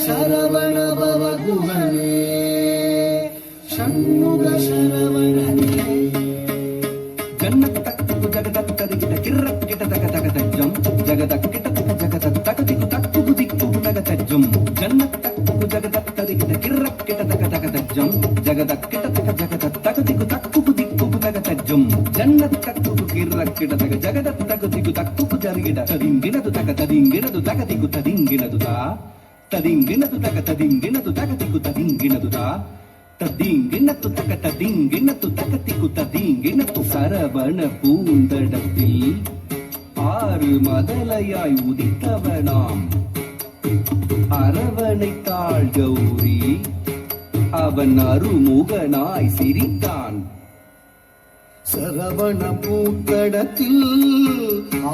சரவண பவ குகனே ஷண்முக சரவணனே ஜன்னத்தக்கு ஜகதத்தரிகிட கிர்ரக்கிட தகதகதஜம் ஜகதக்கிட ஜகதத்தகதிகு தக்குகு திக்குகு தகதஜம் ஜன்னத்தக்கு ஜகதத்தரிகிட கிர்ரக்கிட தகதகதஜம் ஜகதக்கிட ஜகதத்தகதிகு தக்குகு திக்குகு தகதஜம் ஜன்னத்தக்கு கிர்ரக்கிட தக ஜகதத்தகதிகு தக்குகு ஜரிகிட ததிங்கினது தகதிங்கினது தகதிகு ததிங்கினது தா ததிங்கினது தகதிங்கினது தகதிகு ததிங்கினது தா ததிங்கினது தகதிங்கினது தகதிகு ததிங்கினது சரவண பூந்தடத்தில் ஆறு மதலையாய் உதித்தவனாம் அரவணைத்தாள் கௌரி அவன் அருமுகனாய் சிரித்தான். சரவண பூத்தடத்தில்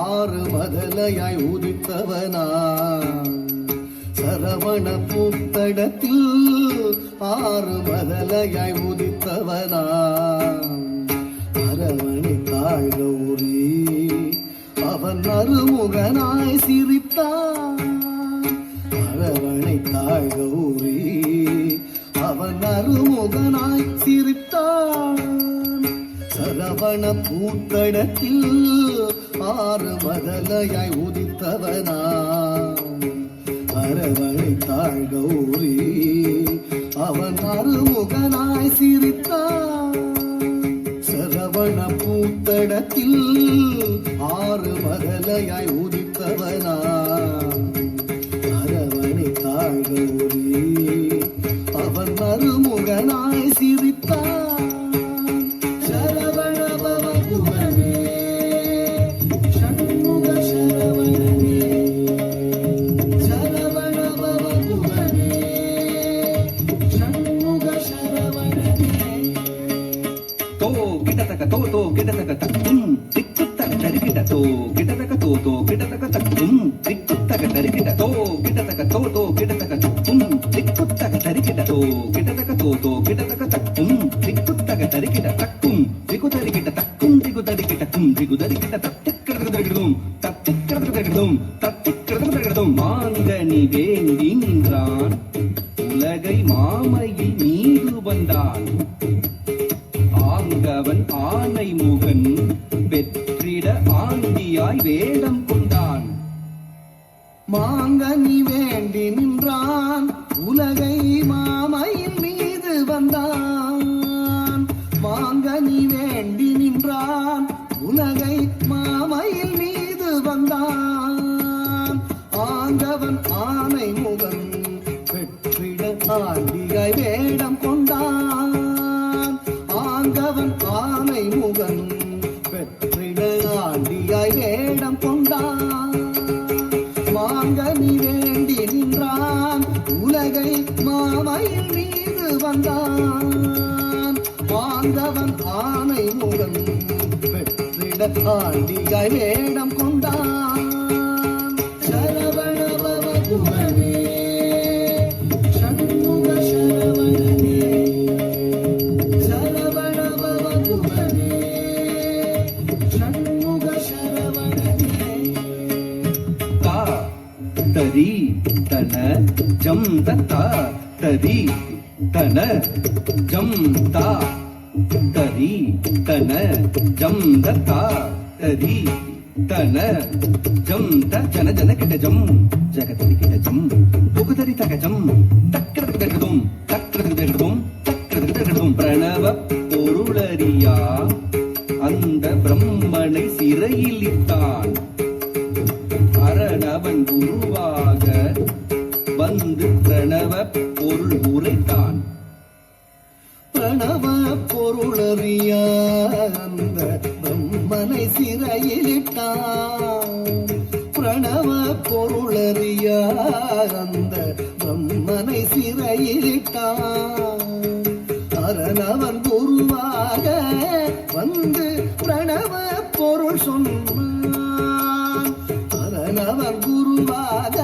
ஆறு மதலையாய் உதித்தவனா சரவண பூத்தடத்தில் ஆறு மதலையாய் உதித்தவனா அரவணைத்தாள் கௌரி அவன் அருமுகனாய் சிரித்தான். அரவணைத்தாள் கௌரி அவன் அருமுகனாய் சிரித்தான். சரவண பூத்தடத்தில் ஆறு மதலையாய் உதித்தவனா அரவணைத்தாள் கௌரி அவன் அருமுகனாய் சிரித்தான். சரவண பூத்தடத்தில் ஆறு மதலையாய் உதித்தவனா அரவணைத்தாள் கௌரி அவன் அருமுகனாய் சிரித்தான். மாங்கனி வேண்டி நின்றான் உலகை மாமையில் மீது வந்தான். ஆங்கவன் ஆனை முகன் பெற்றிட ஆண்டியாய் வேடம் கொண்டான். மாங்கனி வேண்டி நின்றான் உலகை மாமையின் மீது வந்தான். மாங்கனி வேண்டி நின்றான் உலகை மாமையில் மீது வந்தான். ஆங்கவன் ஆனை முகன் பெற்றிட ஆண்டியாய் வேடம் கொண்டான். ஆங்கவன் ஆனை முகன் பெற்றிட ஆண்டியாய் வேடம் கொண்டான். மாங்கனி வேண்டி நின்றான் உலகை மாமையில் மீது வந்தான். மாங்கவன் ஆனை முகன் பெற்றிட ஆண்டியாய் வேடம் கொண்டான். சரவண பவ குகனே ஷண்முக சரவணனே சரவண பவ குகனே ஷண்முக சரவணனே. தரி தன ஜம் தத்தா தரி தன ஜம் தா தரி தன ஜம் தத்தா தரி தன ஜம் த ஜன ஜன கிட்ட ஜம் ஜகதரி கிட்ட ஜம் புகுதரி தக ஜம் தக்கிறது தகதும் தக்கிறது தகதும் தக்கிறது தகதும். பிரணவ பொருளறியா அந்த பிரம்மனை சிறையில் இட்டான். அரணவன் குருவாக வந்து பிரணவ பொருள் உரைத்தான். பிரணவ பொருளறிய அந்த பிரம்மனை சிறையிலிட்டான். பிரணவ பொருளறிய அந்த பிரம்மனை சிறையிலிட்டான். அரணவன் குருவாக வந்து பிரணவ பொருள் சொன்னான் அதனவன் குருவாக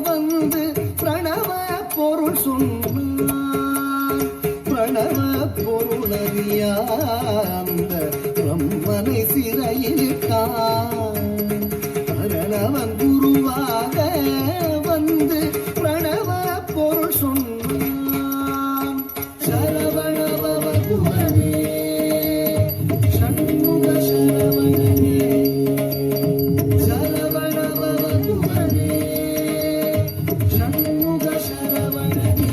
வந்து பிரணவ பொருள் சொன்னான் பிரணவ பொருளறியா அந்த பிரம்மனை சிறையிலிட்டான் அதனவன் குருவாக வந்து பிரணவ பொருள் சொன்னான் சரவணபவ குமரே சண்முக சரவணனே சரவணபவ குமரே சண்முக சரவணனே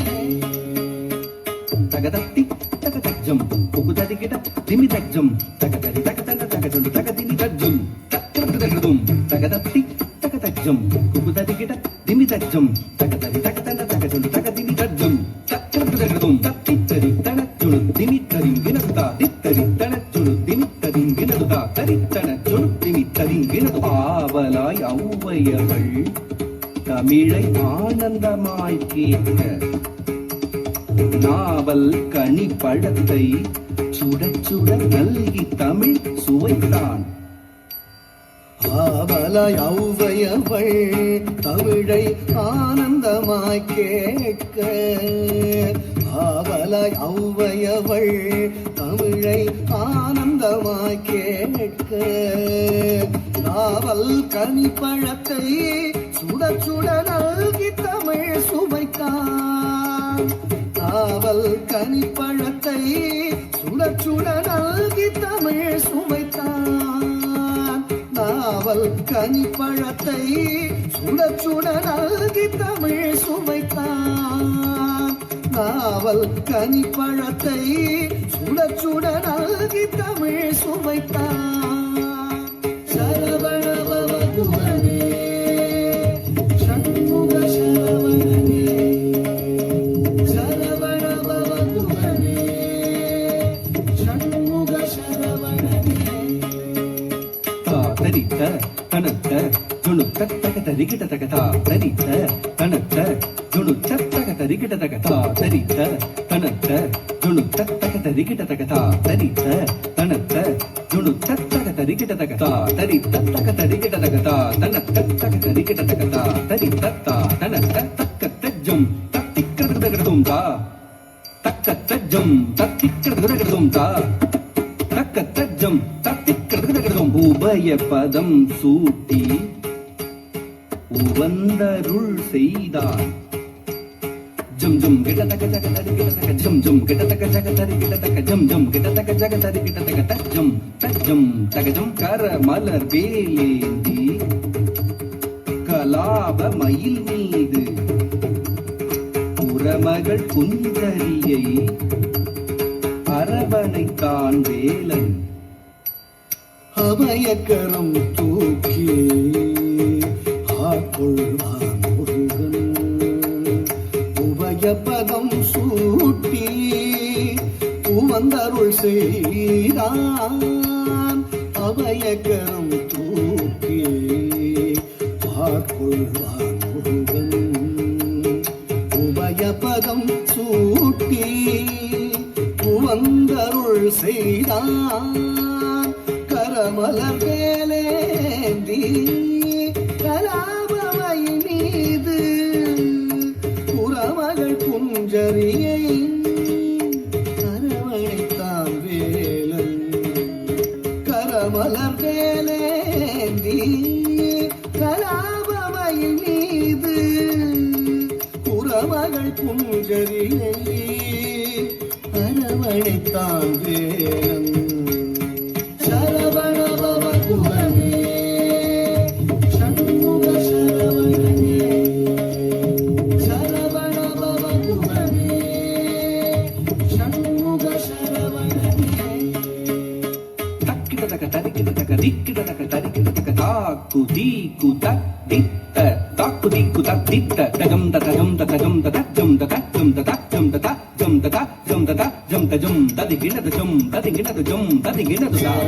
தகதத்தி தகதஜம் குகுததிகிட திமிதஜம் தகதரி தகதன தகஜம் தகதினி தஜம் தக்கதகதும் தகதத்தி தகதஜம் குகுததிகிட திமிதஜம் தகதரி தகதன தகஜம் தகதினி தஜம் தக்கதகதும் தத்தித்தரி தனச்சுடு திமித்தரிங்கினதுதா தித்தரி தனச்சுடு திமித்தரிங்கினதுதா தரித்தனச்சுடு திமித்தரிங்கினது ஆவலாய் ஔவையர்கள் தமிழை ஆனந்தமாய் கேட்க நாவல் கனி பழத்தை சுட சுட நல்கி தமிழ் சுவைத்தான் ஆவலாய் ஔவையவள் தமிழை ஆனந்தமாய் கேட்க ஆவலாய் ஔவையவள் தமிழை ஆனந்தமாய் கேட்க நாவல் கனி பழத்தை சுட சுட நல்கி தமிழ் சுவைத்தான் நாவல் கனி பழத்தை சுட சுட நல்கி தமிழ் சுவைத்தான் நாவல் கனி பழத்தை சுட சுட நல்கி தமிழ் சுவைத்தான் நாவல் கனி பழத்தை சுட சுட நல்கி தமிழ் சுவைத்தான் சரவணபவ குமரே சண்முக சரவணனே சரவணபவ குமரே சண்முக சரவணனே தரித்த தனத்த ஜுணுத்த தக தரிகிட்ட தகதா தரித்த தனத்த ஜுணுத்த தக தரிகிட்ட தகதா தரித்த தனத்த ஜுணுத்த தக தரிகிட்ட தகதா தரித்த தனத்த ஜுணுத்த தக தரிகிட்ட தகதா தரித்த தக தரிகிட்ட தகதா தனத்த தக தரிகிட்ட தகதா தரித்தத்தா தனத்த தக்க தஜ்ஜம் தத்திக்கிறதும் தா தக்க தஜ்ஜம் தத்திக்கிறதும் தா தக்க தஜ்ஜம் தத்திக்கிறதும் உபய பதம் சூட்டி உவந்தருள் செய்தான் ஜம் ஜம் கிட்ட தக்க ஜக தரி கிட்ட தக்க ஜம் ஜம் கிட்ட தக்க ஜக தரி கிட்ட தக்க ஜம் ஜம் கிட்ட தக்க ஜக தரி கிட்ட தக்க தஜ்ஜம் தஜ்ஜம் தகஜம் கர மலர் வேலேந்தி கலாப மயில் மீது புறமகள் குந்தரியை அரவணைத்தான் வேலன் அபயக்கரம் தூக்கி ஆட்கொள்வான் முருகன் உபயபதம் சூட்டி உவந்தருள் செய்தான் அபயக்கரம் தூக்கி ஆட்கொள்வான் முருகன் உபயபதம் சூட்டி உவந்தருள் செய்தான் கரமலர் வேலேந்தி கலாபவை மீது புறமகள் குஞ்சரியை அரவணைத்தான் வேலன் கரமலர் வேலேந்தி கலாபவை மீது புறமகள் குஞ்சரியை அரவணைத்தான் வேலன் சரவணபவ குமரே சண்முக சரவணனே சரவணபவ குமரே சண்முக சரவணனே தக்கிட தக்க தரிக்கிட தக்க திக்கிட தக்க தரிக்கிட தக்க தாக்கு தீக்கு தத்தித்த தாக்கு தீக்கு தத்தித்த தகம் தகம் தகம் தஜம் தஜம் தஜம் தஜம் தஜம் தஜம் தஜம் ததிகிட தஜம் ததிகிட தஜம் ததிகிட தஜம்